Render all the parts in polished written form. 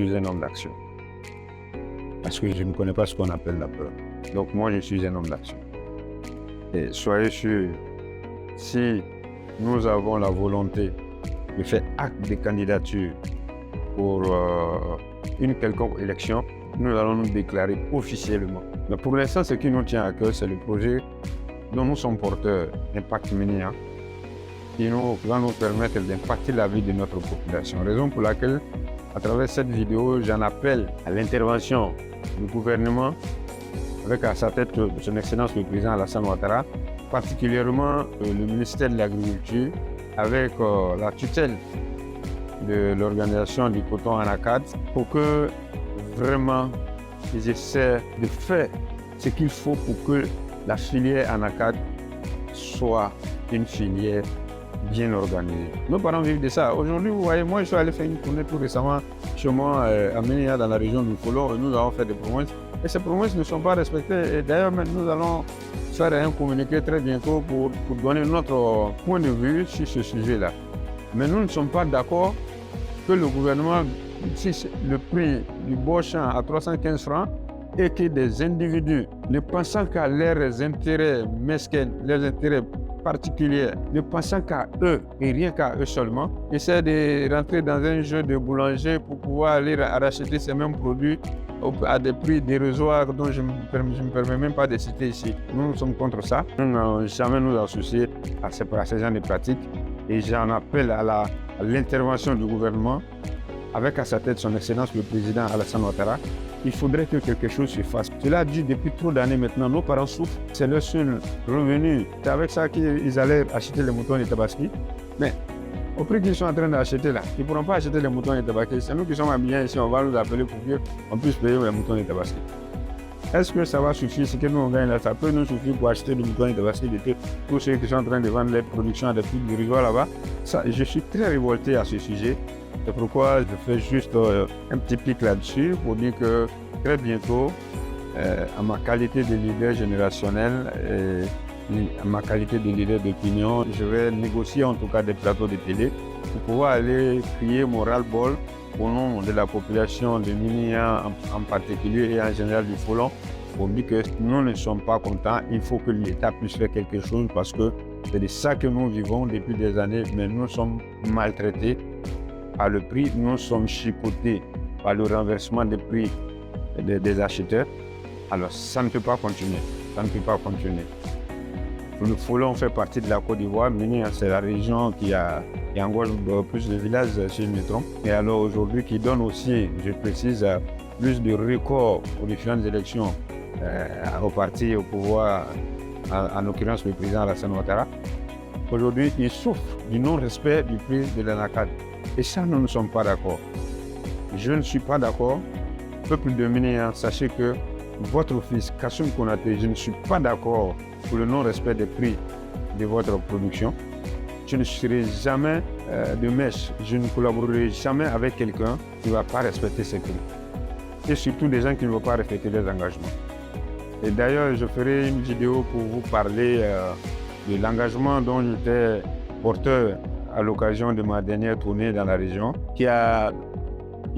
suis un homme d'action. Parce que je ne connais pas ce qu'on appelle la peur. Donc moi, je suis un homme d'action. Et soyez sûrs, si nous avons la volonté de faire acte de candidature pour une quelconque élection, nous allons nous déclarer officiellement. Mais pour l'instant, ce qui nous tient à cœur, c'est le projet dont nous sommes porteurs, Impact Minia, qui va nous permettre d'impacter la vie de notre population. Raison pour laquelle, à travers cette vidéo, j'en appelle à l'intervention du gouvernement, avec à sa tête son Excellence le Président Alassane Ouattara, particulièrement le ministère de l'Agriculture, avec la tutelle de l'organisation du coton Anacad, pour que vraiment ils essaient de faire ce qu'il faut pour que la filière Anacad soit une filière bien organisée. Nos parents vivent de ça. Aujourd'hui, vous voyez, moi je suis allé faire une tournée tout récemment chez moi à Ménia, dans la région du Folon, et nous avons fait des promesses. Et ces promesses ne sont pas respectées. Et d'ailleurs, nous allons faire un communiqué très bientôt pour donner notre point de vue sur ce sujet-là. Mais nous ne sommes pas d'accord que le gouvernement fixe le prix du beau champ à 315 francs et que des individus, ne pensant qu'à leurs intérêts mesquins, leurs intérêts particuliers, ne pensant qu'à eux et rien qu'à eux seulement, essaient de rentrer dans un jeu de boulanger pour pouvoir aller racheter ces mêmes produits à des prix dérisoires dont je ne me permets même pas de citer ici. Nous sommes contre ça. Nous n'allons jamais nous associer à ces genre de pratiques. Et j'en appelle à l'intervention du gouvernement, avec à sa tête son Excellence le Président Alassane Ouattara. Il faudrait que quelque chose se fasse. Cela dit depuis trop d'années maintenant, nos parents souffrent, c'est leur seul revenu. C'est avec ça qu'ils allaient acheter les moutons de Tabaski. Mais au prix qu'ils sont en train d'acheter là, ils ne pourront pas acheter les moutons de Tabaski. C'est nous qui sommes habillés ici, on va nous appeler pour qu'on puisse payer les moutons de Tabaski. Est-ce que ça va suffire, ce que nous on gagne là, ça peut nous suffire pour acheter des moutons de Tabaski de tous ceux qui sont en train de vendre les productions à des prix dérisoires là-bas? Je suis très révolté à ce sujet. C'est pourquoi je fais juste un petit pic là-dessus pour dire que très bientôt, à ma qualité de leader générationnel et à ma qualité de leader d'opinion, je vais négocier en tout cas des plateaux de télé pour pouvoir aller crier mon ras-le-bol au nom de la population de Minia en particulier et en général du Folon, pour dire que nous ne sommes pas contents. Il faut que l'État puisse faire quelque chose parce que c'est de ça que nous vivons depuis des années, mais nous sommes maltraités par le prix, nous sommes chicotés par le renversement des prix des acheteurs. Alors ça ne peut pas continuer, ça ne peut pas continuer. Le Folon fait partie de la Côte d'Ivoire, mais c'est la région qui englobe plus de villages, si je me trompe. Et alors aujourd'hui qui donne aussi, je précise, plus de records aux différentes élections au parti au pouvoir, en l'occurrence le président Alassane Ouattara. Aujourd'hui, il souffre du non-respect du prix de l'Anacad. Et ça, nous ne sommes pas d'accord. Je ne suis pas d'accord. Peuple de Minia, sachez que votre fils, Kassoum Konaté, je ne suis pas d'accord pour le non-respect des prix de votre production. Je ne serai jamais de mèche. Je ne collaborerai jamais avec quelqu'un qui ne va pas respecter ses prix. Et surtout des gens qui ne vont pas respecter leurs engagements. Et d'ailleurs, je ferai une vidéo pour vous parler de l'engagement dont j'étais porteur à l'occasion de ma dernière tournée dans la région, qui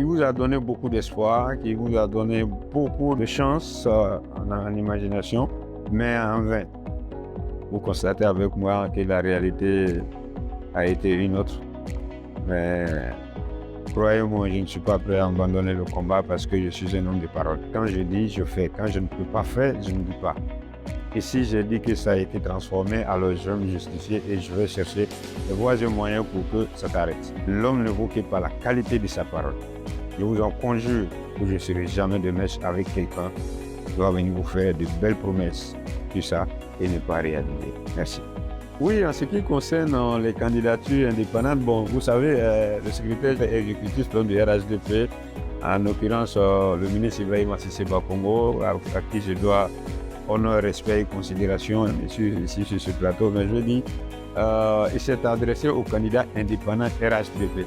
vous a donné beaucoup d'espoir, qui vous a donné beaucoup de chance en imagination, mais en vain. Vous constatez avec moi que la réalité a été une autre. Mais croyez-moi, je ne suis pas prêt à abandonner le combat parce que je suis un homme de parole. Quand je dis, je fais. Quand je ne peux pas faire, je ne dis pas. Et si j'ai dit que ça a été transformé, alors je vais me justifier et je vais chercher les voies et moyens pour que ça s'arrête. L'homme ne vaut que par la qualité de sa parole. Je vous en conjure que je ne serai jamais de mèche avec quelqu'un qui va venir vous faire de belles promesses, tout ça, et ne pas réaliser. Merci. Oui, en ce qui concerne les candidatures indépendantes, bon, vous savez, le secrétaire exécutif du RHDP, en l'occurrence le ministre Ibrahima Cissé Bakongo, à qui je dois honneur, respect et considération ici sur ce plateau, mais je dis, il s'est adressé aux candidats indépendants RHDP.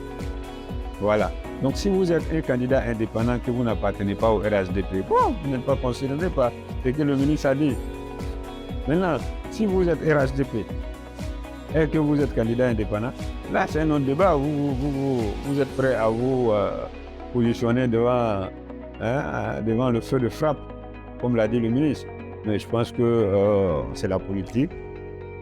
Voilà. Donc si vous êtes un candidat indépendant que vous n'appartenez pas au RHDP, bon, vous n'êtes pas considéré par ce que le ministre a dit. Maintenant, si vous êtes RHDP et que vous êtes candidat indépendant, là c'est un autre débat. Vous êtes prêt à vous positionner devant le feu de frappe, comme l'a dit le ministre. Mais je pense que c'est la politique.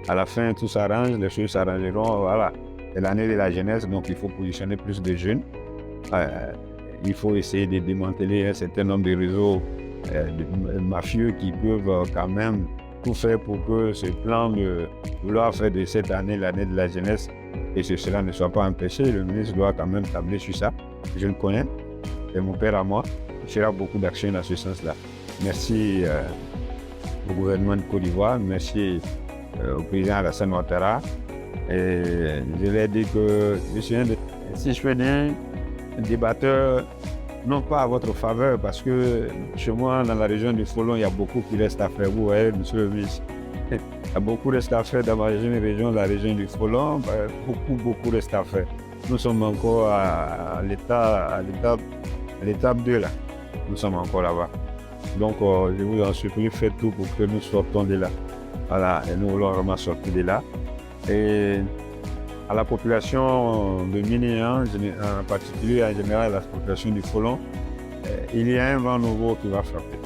À la fin, tout s'arrange, les choses s'arrangeront. Voilà. C'est l'année de la jeunesse, donc il faut positionner plus de jeunes. Il faut essayer de démanteler un certain nombre de réseaux de mafieux qui peuvent quand même tout faire pour que ce plan de vouloir faire de cette année l'année de la jeunesse et que cela ne soit pas empêché. Le ministre doit quand même tabler sur ça. Je le connais, c'est mon père à moi. Il fera beaucoup d'actions dans ce sens-là. Merci au gouvernement de Côte d'Ivoire, merci au président Alassane Ouattara. Et je vais dire que je suis si je fais un débatteur, non pas à votre faveur, parce que chez moi, dans la région du Folon, il y a beaucoup qui reste à faire. Vous voyez, monsieur le ministre, il y a beaucoup reste à faire dans ma région, la région du Folon. Beaucoup reste à faire. Nous sommes encore à l'étape 2 là. Nous sommes encore là-bas. Donc, je vous en supplie, faites tout pour que nous sortons de là. Voilà, et nous voulons vraiment sortir de là. Et à la population de Minéan, en particulier en général la population du Folon, il y a un vent nouveau qui va frapper.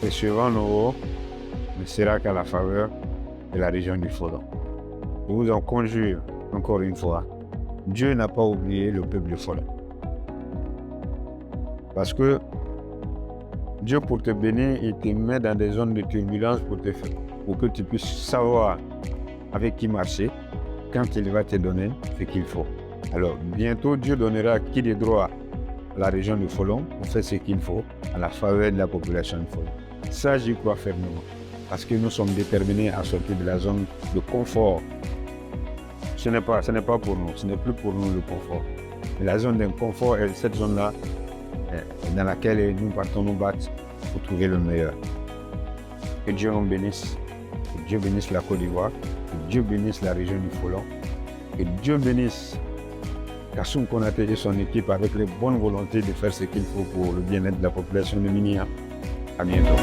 Et ce vent nouveau ne sera qu'à la faveur de la région du Folon. Je vous en conjure encore une fois, Dieu n'a pas oublié le peuple du Folon. Parce que Dieu, pour te bénir, il te met dans des zones de turbulence pour que tu puisses savoir avec qui marcher quand il va te donner ce qu'il faut. Alors, bientôt, Dieu donnera qui de droit à la région du Folon pour faire ce qu'il faut à la faveur de la population du Folon. Ça, j'y crois fermement. Parce que nous sommes déterminés à sortir de la zone de confort. Ce n'est pas pour nous, ce n'est plus pour nous le confort. Mais la zone d'inconfort est cette zone-là dans laquelle nous partons nous battre pour trouver le meilleur. Que Dieu nous bénisse. Que Dieu bénisse la Côte d'Ivoire. Que Dieu bénisse la région du Folon. Que Dieu bénisse Kassoum Konaté et son équipe avec les bonnes volontés de faire ce qu'il faut pour le bien-être de la population de Minéa. À bientôt.